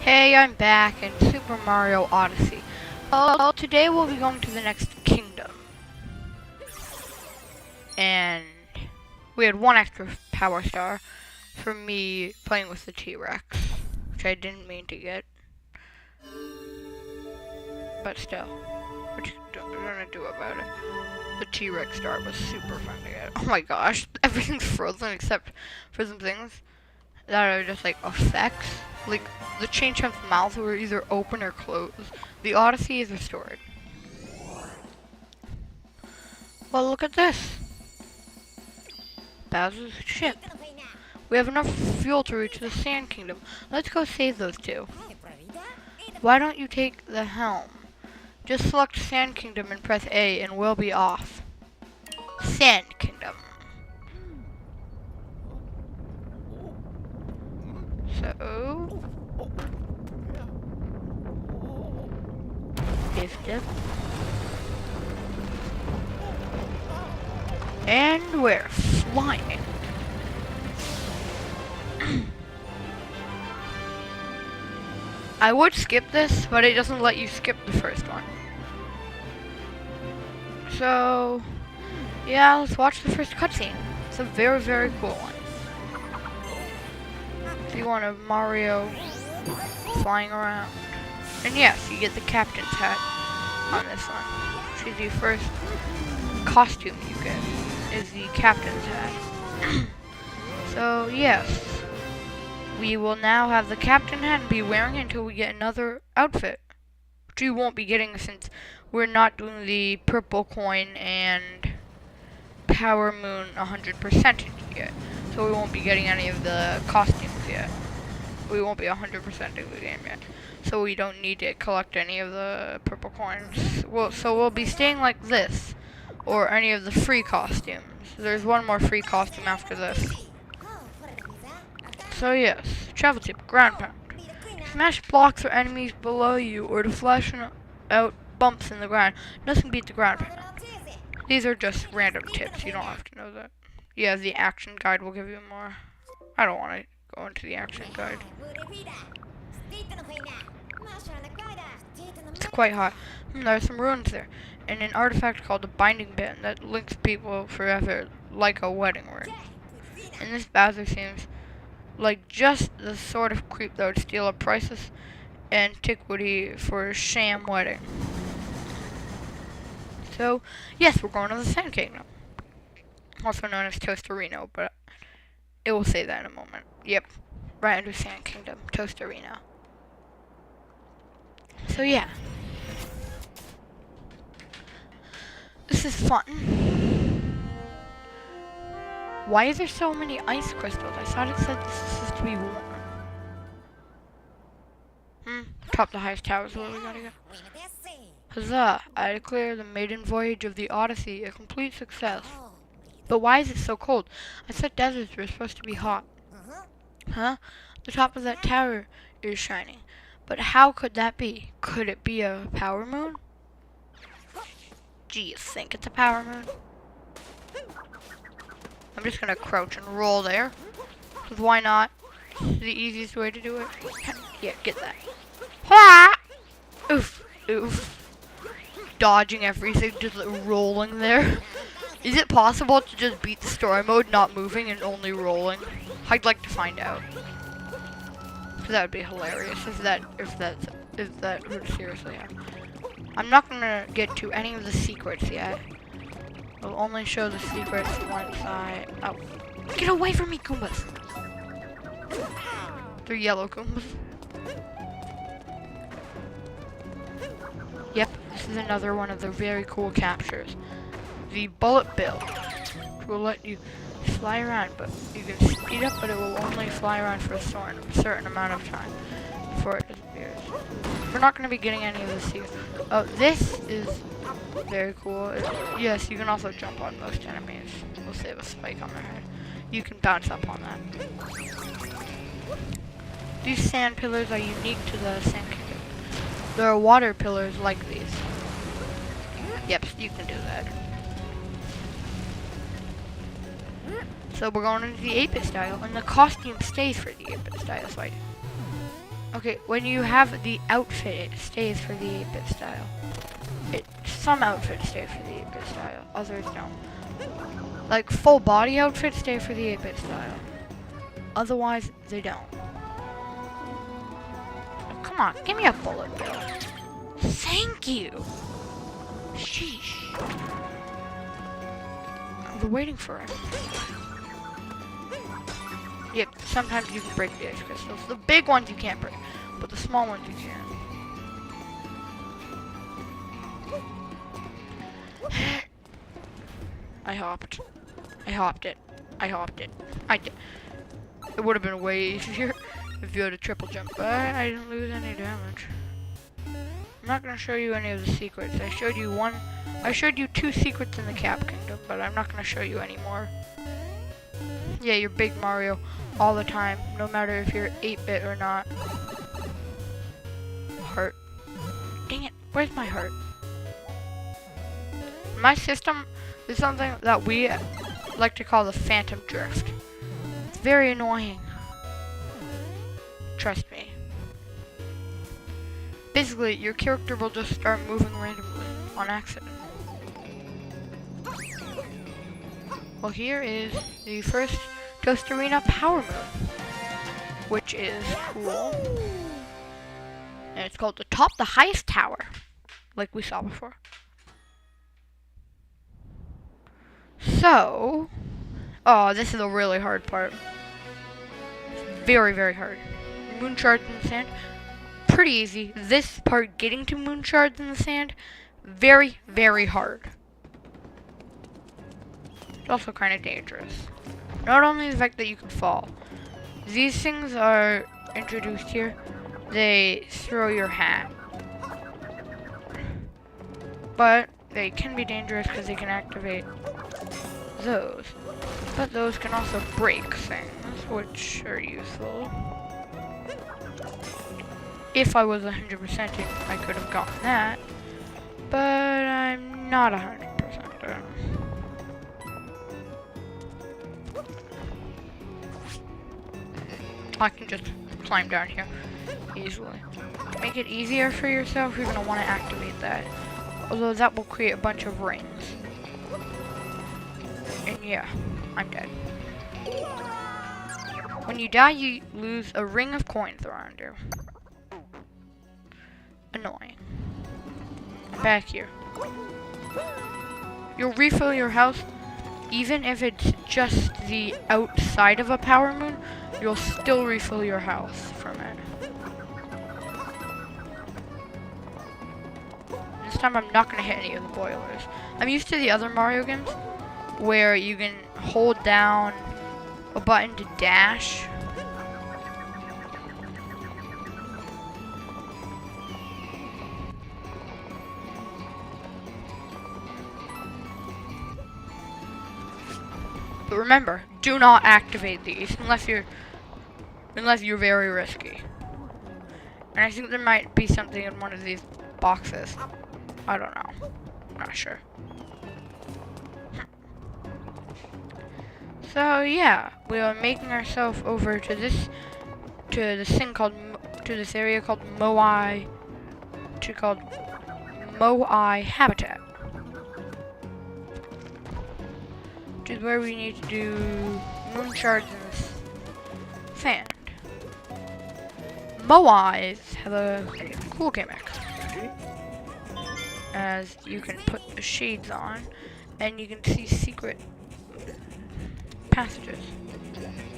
Hey, I'm back in Super Mario Odyssey. Today we'll be going to the next kingdom. And we had one extra power star from me playing with the T-Rex, which I didn't mean to get. But still, what you gonna do about it? The T-Rex star was super fun to get. Oh my gosh, everything's frozen except for some things that are just like effects. Like the chain chump's mouth were either open or closed. The Odyssey is restored. Well, look at this. Bowser's ship. We have enough fuel to reach the Sand Kingdom. Let's go save those two. Why don't you take the helm? Just select Sand Kingdom and press A and we'll be off. Sand Kingdom. So... Dip. And we're flying. I would skip this, but it doesn't let you skip the first one. So, yeah, let's watch the first cutscene. It's a very, very cool one. So you want a Mario flying around. And yes, you get the captain's hat on this one. So the first costume you get is the captain's hat. So yes, we will now have the captain hat and be wearing it until we get another outfit, which we won't be getting since we're not doing the purple coin and Power Moon 100% yet. So we won't be getting any of the costumes yet. We won't be 100% in the game yet. So we don't need to collect any of the purple coins. So we'll be staying like this, or any of the free costumes. There's one more free costume after this. So yes, travel tip, ground pound. Smash blocks or enemies below you, or to flash out bumps in the ground. Nothing beats the ground pound. These are just random tips, you don't have to know that. Yeah, the action guide will give you more. I don't want to go into the action guide. It's quite hot. There are some ruins there, and an artifact called a binding band that links people forever, like a wedding ring. And this Bowser seems like just the sort of creep that would steal a priceless antiquity for a sham wedding. So, yes, we're going to the Sand Kingdom, also known as Toasterino, but it will say that in a moment. Yep, right under Sand Kingdom, Toasterino. So yeah, this is fun. Why is there so many ice crystals? I thought it said this is to be warm. Top the highest tower is where we gotta go. Huzzah! I declare the maiden voyage of the Odyssey a complete success. But why is it so cold? I thought deserts were supposed to be hot. Huh? The top of that tower is shining. But how could that be? Could it be a power moon? Do you think it's a power moon? I'm just gonna crouch and roll there. Because why not? The easiest way to do it. Yeah, get that. Ha! Oof, oof. Dodging everything, just like rolling there. Is it possible to just beat the story mode, not moving and only rolling? I'd like to find out. Cause that would be hilarious if that would seriously happen. I'm not gonna get to any of the secrets yet. I'll only show the secrets once oh, get away from me, Goombas! They're yellow Goombas. Yep, this is another one of the very cool captures. The bullet bill, which will let you fly around, but you can speed up, but it will only fly around for a certain amount of time before it disappears. We're not going to be getting any of this here. Oh, this is very cool. Yes, you can also jump on most enemies. We'll save a spike on their head. You can bounce up on that. These sand pillars are unique to the Sand Kingdom. There are water pillars like these. Yep, you can do that. So we're going into the 8-bit style, and the costume stays for the 8-bit style fight. Okay, when you have the outfit, it stays for the 8-bit style. Some outfits stay for the 8-bit style, others don't. Like full body outfits stay for the 8-bit style. Otherwise, they don't. Oh, come on, give me a bullet bill. Thank you. Sheesh. We're waiting for it. Yep, sometimes you can break the ice crystals. The big ones you can't break, but the small ones you can. I hopped it. I did. It would have been way easier if you had a triple jump, but I didn't lose any damage. I'm not gonna show you any of the secrets. I showed you 2 secrets in the Cap Kingdom, but I'm not gonna show you any more. Yeah, you're Big Mario all the time, no matter if you're 8-bit or not. Heart. Dang it, where's my heart? My system is something that we like to call the Phantom Drift. It's very annoying. Trust me. Basically, your character will just start moving randomly on accident. Well, here is the first Ghost Arena Power Moon, which is cool. And it's called the highest tower, like we saw before. So, oh, this is a really hard part. Very, very hard. Moon shards in the sand, pretty easy. This part, getting to moon shards in the sand, very, very hard. It's also kind of dangerous. Not only the fact that you can fall. These things are introduced here. They throw your hat. But they can be dangerous because they can activate those. But those can also break things, which are useful. If I was 100%ing, I could have gotten that. But I'm not 100%ing. I can just climb down here easily. To make it easier for yourself, you're going to want to activate that. Although that will create a bunch of rings. And yeah, I'm dead. When you die, you lose a ring of coins around you. Annoying. I'm back here. You'll refill your house, even if it's just the outside of a power moon, you'll still refill your house from it. This time I'm not going to hit any of the boilers. I'm used to the other Mario games where you can hold down a button to dash. But remember, do not activate these unless you're very risky. And I think there might be something in one of these boxes. I don't know. I'm not sure. So yeah, we are making ourselves over to this area called Moai Habitat. Which is where we need to do moon shards in this sand. Moais have a cool gimmick, as you can put the shades on and you can see secret passages.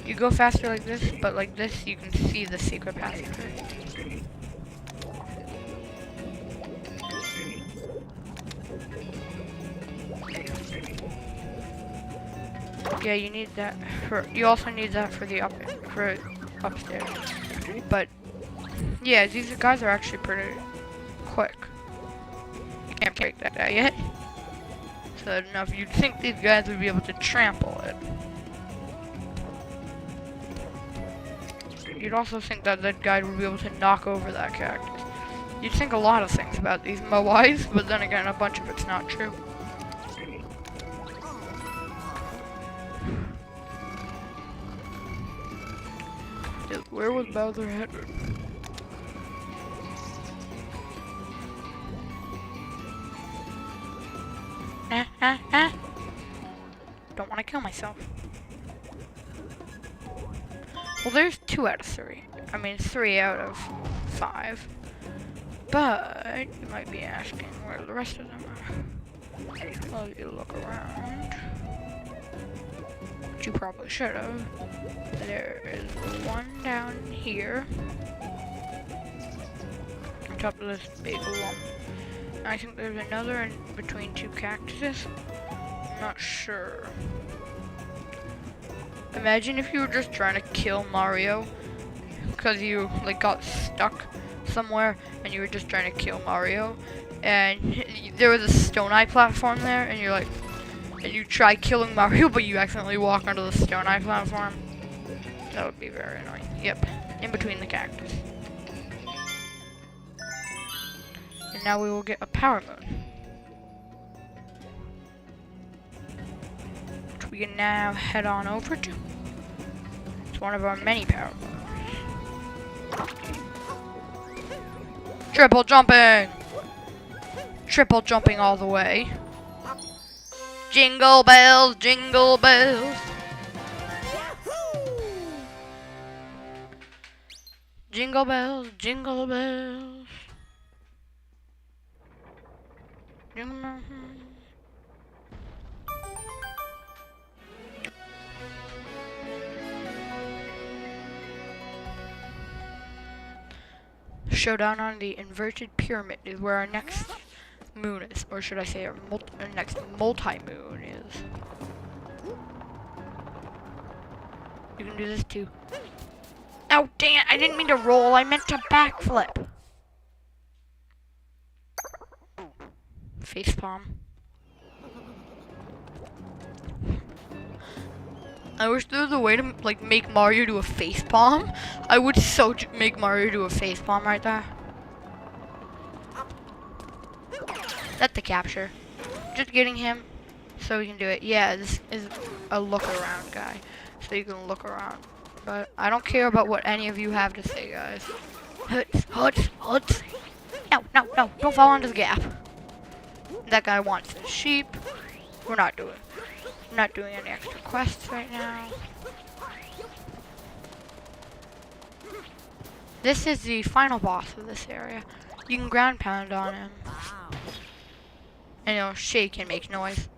You go faster like this, but like this you can see the secret passages. Yeah, you need that you also need that for the upstairs. But yeah, these guys are actually pretty quick. You can't break that guy yet. So I don't know if you'd think these guys would be able to trample it. You'd also think that that guy would be able to knock over that cactus. You'd think a lot of things about these Moais, but then again, a bunch of it's not true. Where was Bowser headed? Don't want to kill myself. Well, there's 2 out of 3. I mean, 3 out of 5. But you might be asking where the rest of them are. Well, you look around. Which you probably should have. There is one down here. On top of this big lump. I think there's another in between 2 cactuses. I'm not sure. Imagine if you were just trying to kill Mario because you like got stuck somewhere and you were just trying to kill Mario and there was a Stone Eye platform there and you're like, and you try killing Mario but you accidentally walk onto the Stone Eye platform. That would be very annoying. Yep, in between the cactus. And now we will get a power moon, which we can now head on over to. It's one of our many power moons. Triple jumping! Triple jumping all the way. Jingle bells, jingle bells. Jingle bells, jingle bells. Jingle bells. Showdown on the inverted pyramid is where our next moon is, or should I say our next multi-moon is. You can do this too. Oh dang it, I didn't mean to roll, I meant to backflip. Facepalm. I wish there was a way to like make Mario do a facepalm. I would so make Mario do a facepalm right there. That's the capture. Just getting him so we can do it. Yeah, this is a look around guy. So you can look around. But I don't care about what any of you have to say, guys. Huts, huts, huts. No, no, no, don't fall into the gap. That guy wants the sheep. We're not doing any extra quests right now. This is the final boss of this area. You can ground pound on him. And he'll shake and make noise.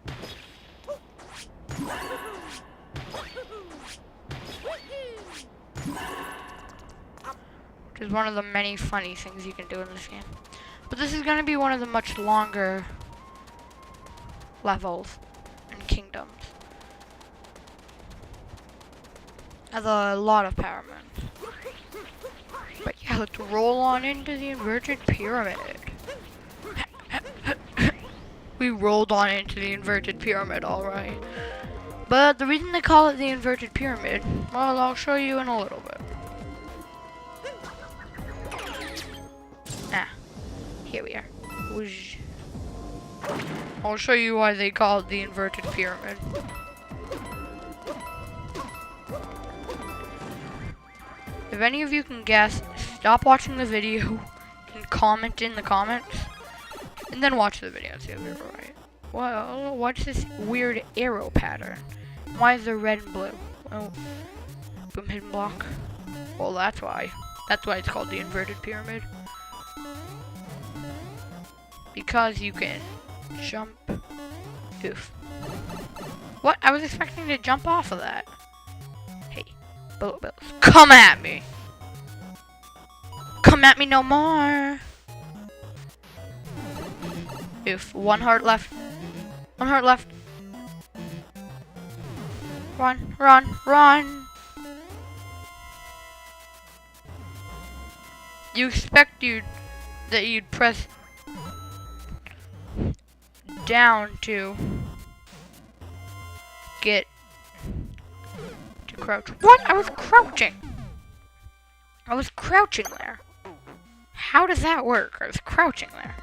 Which is one of the many funny things you can do in this game. But this is going to be one of the much longer levels and kingdoms. Has a lot of power moons. But yeah, let's roll on into the inverted pyramid. We rolled on into the inverted pyramid, alright. But the reason they call it the inverted pyramid, well, I'll show you in a little bit. Here we are. Whoosh. I'll show you why they call it the inverted pyramid. If any of you can guess, stop watching the video and comment in the comments, and then watch the video and see if you're right. Well, what's this weird arrow pattern? Why is there red and blue? Oh, boom, hidden block. Well, that's why. That's why it's called the inverted pyramid. Because you can jump. Oof. What? I was expecting to jump off of that. Hey, bullet bills, come at me! Come at me no more! Oof. 1 heart left. 1 heart left. Run, run, run! You expect that you'd press down to get to crouch. What? I was crouching. I was crouching there. How does that work? I was crouching there.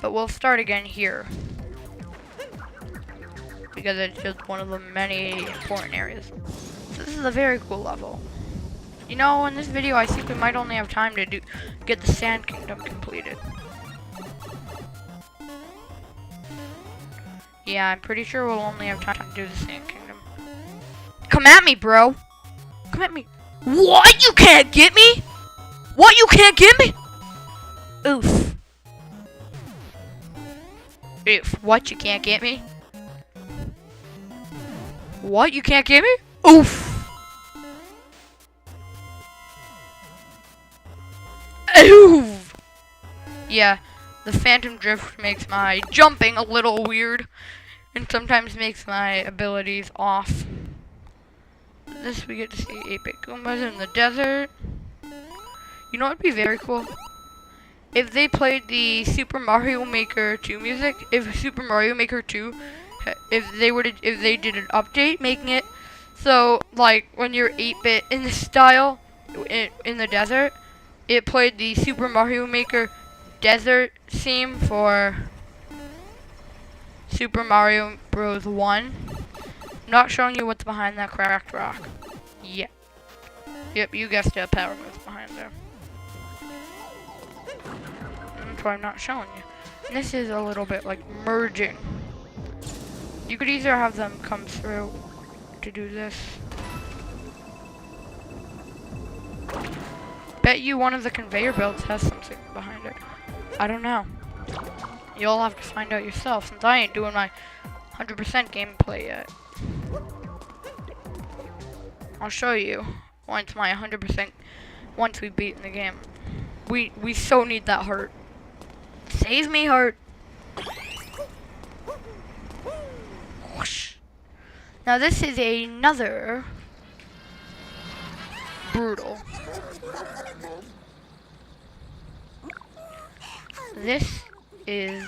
But we'll start again here. Because it's just one of the many important areas. So this is a very cool level. You know, in this video I think we might only have time to get the Sand Kingdom completed. Yeah, I'm pretty sure we'll only have time to do the Sand Kingdom. Come at me, bro. Come at me. What? You can't get me? What? You can't get me? Oof. Oof. What? You can't get me? What? You can't get me? Oof. Oof. Yeah, the Phantom Drift makes my jumping a little weird. And sometimes makes my abilities off. This we get to see 8-bit Goombas in the desert. You know what would be very cool? If they played the Super Mario Maker 2 music. If Super Mario Maker 2, if they did an update making it so like when you're 8-bit in the style in the desert, it played the Super Mario Maker desert theme for Super Mario Bros. 1. I'm not showing you what's behind that cracked rock. Yep. Yep, you guessed it, power moves behind there. That's why I'm not showing you. And this is a little bit like merging. You could either have them come through to do this. Bet you one of the conveyor belts has something behind it. I don't know. You'll have to find out yourself since I ain't doing my 100% gameplay yet. I'll show you once my 100%, once we've beaten the game. We so need that heart. Save me, heart. Whoosh. Now this is another brutal. This is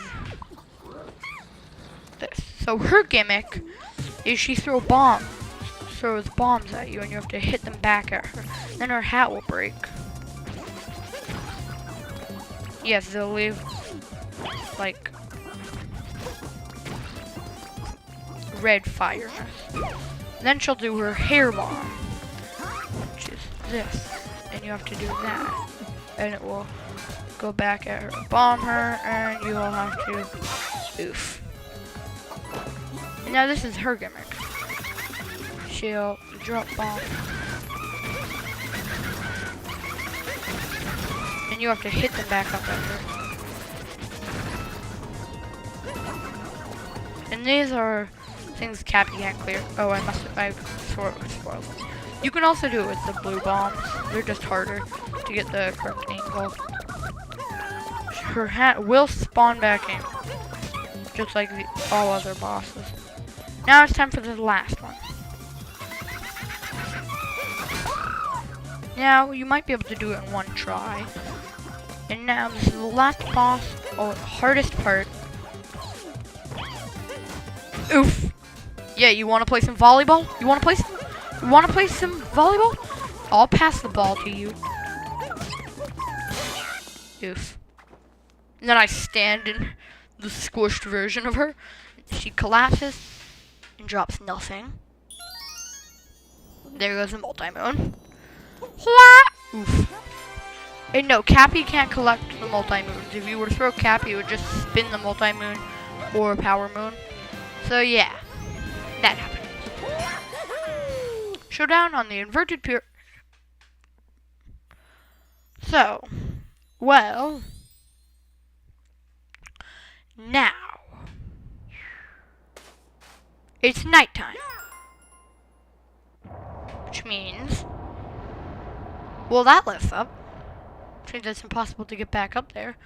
this. So her gimmick is she throws bombs at you and you have to hit them back at her. Then her hat will break. Yes, they'll leave like red fire. Then she'll do her hair bomb, which is this. And you have to do that. And it will go back at her, bomb her, and you will have to oof. And now this is her gimmick. She'll drop bomb. And you have to hit them back up at her. And these are things Cappy can't clear. Oh, I swore it would spoil them. You can also do it with the blue bombs. They're just harder to get the correct angle. Her hat will spawn back in, just like all other bosses. Now it's time for the last one. Now you might be able to do it in one try. And now this is the last boss, or hardest part. Oof. Yeah, you want to play some volleyball? You want to play some volleyball? I'll pass the ball to you. Oof. And then I stand in the squished version of her. She collapses and drops nothing. There goes the multi-moon. Oof. And no, Cappy can't collect the multi-moons. If you were to throw Cappy, it would just spin the multi-moon or power moon. So yeah, that happened. Showdown on the inverted pyramid. So, well, now it's nighttime, which means, well, that lifts up, which means it's impossible to get back up there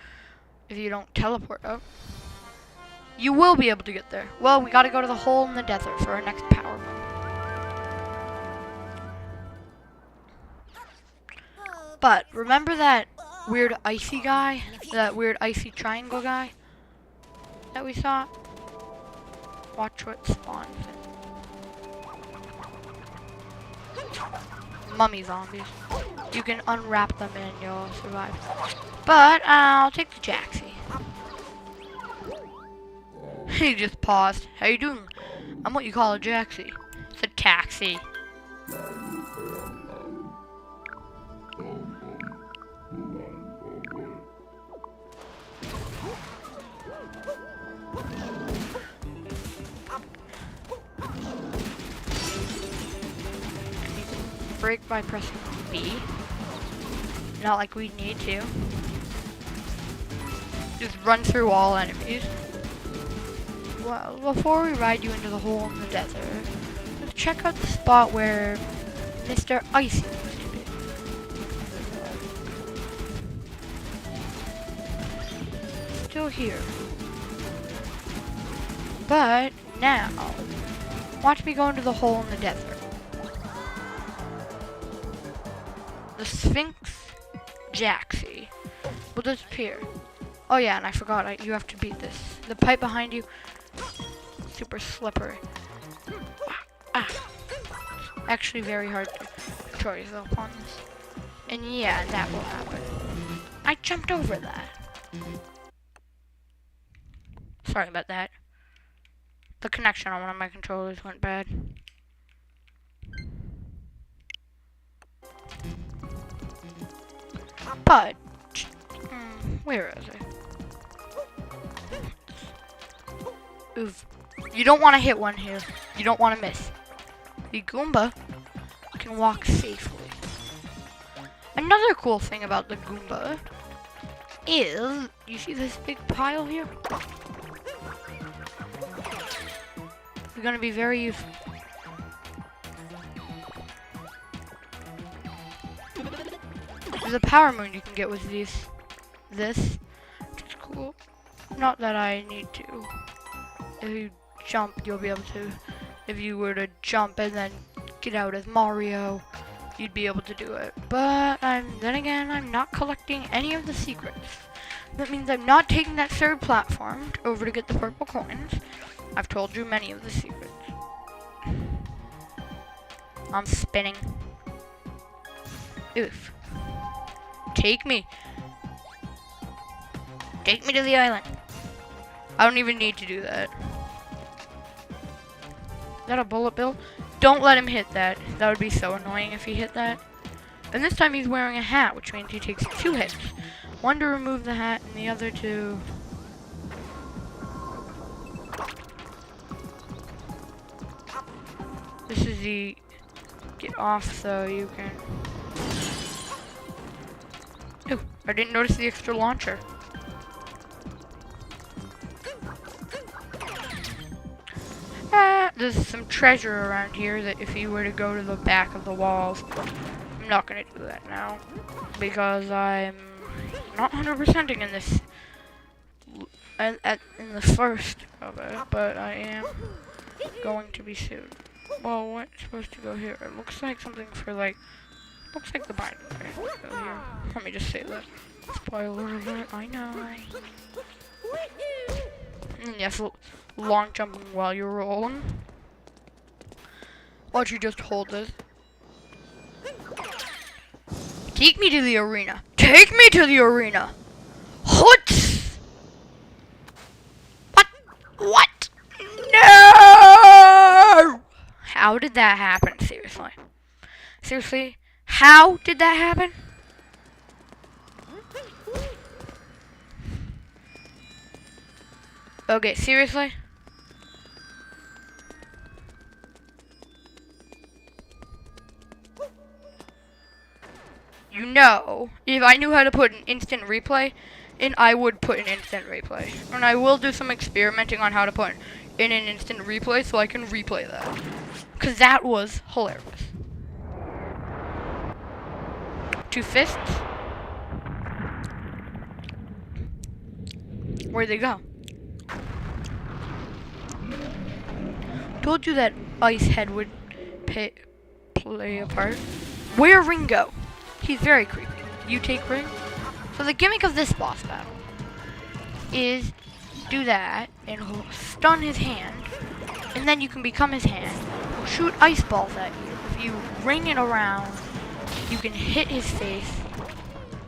if you don't teleport up. You will be able to get there. Well, we gotta go to the hole in the desert for our next power moon. But remember that weird icy guy? That weird icy triangle guy that we saw? Watch what spawns. Mummy zombies. You can unwrap them and you'll survive. But I'll take the Jaxie. He just paused. How you doing? I'm what you call a Jaxie. Said Caxie. break by pressing B. Not like we need to. Just run through all enemies. Well, before we ride you into the hole in the desert, let's check out the spot where Mr. Icy used to be. Still here. But now, watch me go into the hole in the desert. The Sphinx Jaxie will disappear. Oh yeah, and I forgot, you have to beat this. The pipe behind you, super slippery. Actually very hard to control yourself on this. And yeah, that will happen. I jumped over that. Sorry about that. The connection on one of my controllers went bad. But, where is it? Oof. You don't want to hit one here. You don't want to miss. The Goomba can walk safely. Another cool thing about the Goomba is, you see this big pile here? It's going to be very useful. There's a power moon you can get with this, which is cool. Not that I need to. If you jump, you'll be able to. If you were to jump and then get out as Mario, you'd be able to do it. But then again, I'm not collecting any of the secrets. That means I'm not taking that third platform over to get the purple coins. I've told you many of the secrets. I'm spinning. Oof. Take me. Take me to the island. I don't even need to do that. Is that a bullet bill? Don't let him hit that. That would be so annoying if he hit that. And this time he's wearing a hat, which means he takes 2 hits. One to remove the hat and the other to... This is the... Get off so you can... Oh, I didn't notice the extra launcher. There's some treasure around here that if you were to go to the back of the walls, I'm not going to do that now because I'm not 100%ing in this in the first of it, but I am going to be soon. Well, what's supposed to go here? It looks like something for like, looks like the binding right? Go here. Let me just say that. Spoiler alert, I know. And yes, long jumping while you're rolling. Why don't you just hold this? Take me to the arena. Take me to the arena. What? What? No! How did that happen? Seriously. Seriously? How did that happen? Okay, seriously? You know, if I knew how to put an instant replay in, I would put an instant replay. And I will do some experimenting on how to put in an instant replay so I can replay that. Because that was hilarious. 2 fists? Where'd they go? Told you that Ice Head would play a part. Where Ringo? He's very creepy. You take Ring? So the gimmick of this boss battle is do that and stun his hand, and then you can become his hand. Shoot ice balls at you. If you ring it around, you can hit his face,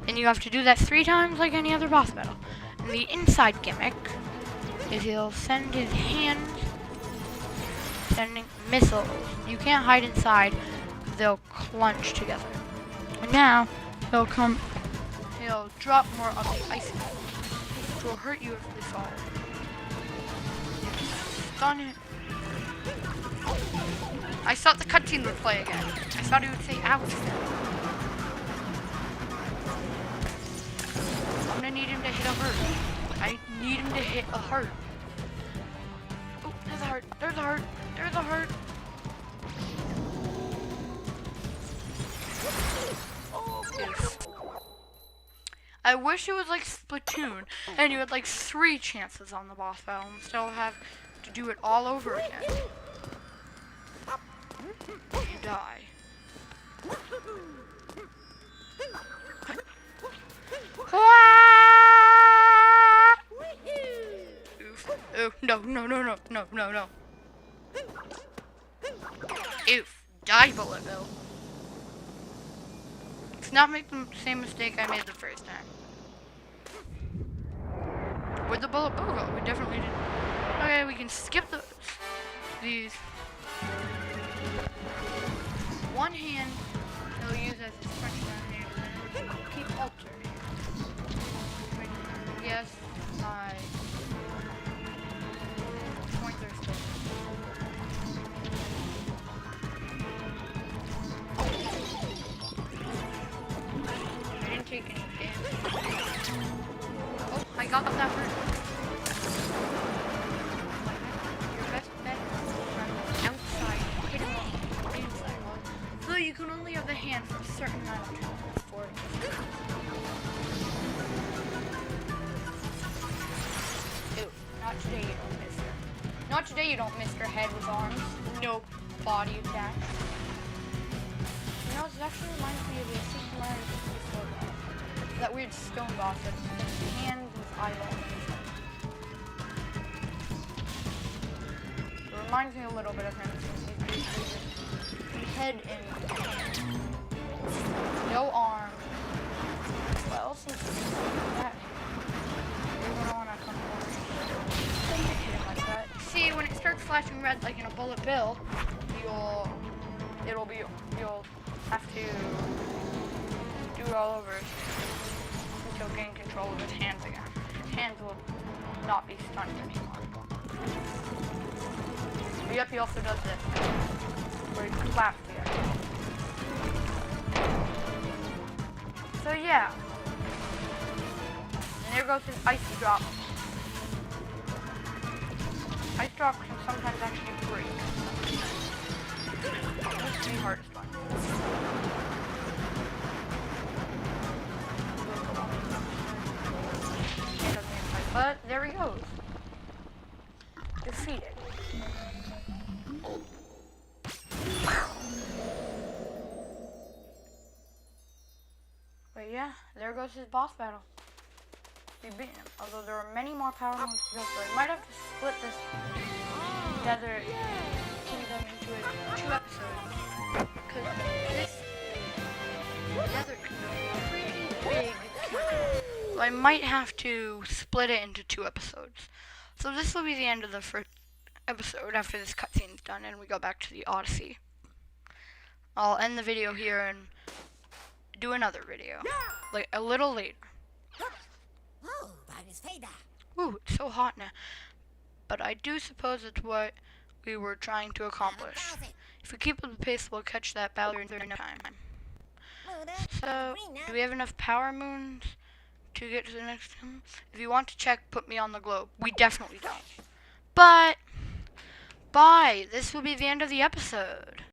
and you have to do that 3 times like any other boss battle. And the inside gimmick is he'll send his hand sending missiles. You can't hide inside. They'll clunch together. And now he'll drop more of the ice balls, which will hurt you if they fall. Stun it. I thought the cutscene would play again. I thought he would say ouch. I'm gonna need him to hit a heart. I need him to hit a heart. Oh, there's a heart. There's a heart. There's a heart. I wish it was like Splatoon, and you had like 3 chances on the boss battle instead of have to do it all over again. You die. Oof. Oh, no, no, no, no, no, no, no. Oof. Die, Bullet Bill. Let's not make the same mistake I made the first time. Where'd the Bullet Bill go? We definitely didn't. Okay, we can skip these. One hand he'll use as his touchdown hand. Keep alternating. Yes, my points are still. I didn't take any damage. Oh, I got that hurt. Your best bet is outside, hit him on the inside. So you can only have the hand for a certain amount of time before it gets Ew, not today you don't miss her. Not today you don't miss her head with arms. No body attack. You know, it actually reminds me of the Super Mario Odyssey. That weird stone boss that his hand and his eyeball. It reminds me a little bit of him. His head and no arm. Well, since that, you're gonna wanna come over like that. See, when it starts flashing red like in a Bullet Bill, you'll have to do it all over until gain control of his hands again. His hands will not be stunned anymore. But yep, he also does this, where he claps here. So yeah. And there goes his ice drop. Ice drop can sometimes actually break. That's the hardest one. But there he goes. Defeated. But yeah, there goes his boss battle. We beat him. Although there are many more power moves to go through. I might have to split this desert kingdom into 2 episodes. Because this desert kingdom is pretty big. So I might have to split it into 2 episodes. So this will be the end of the first episode after this cutscene's done and we go back to the Odyssey. I'll end the video here and do another video, like a little later. Ooh, it's so hot now. But I do suppose it's what we were trying to accomplish. If we keep up the pace, we'll catch that Bowser in no time. So, do we have enough power moons to get to the next one? If you want to check, put me on the globe. We definitely don't. But, bye. This will be the end of the episode.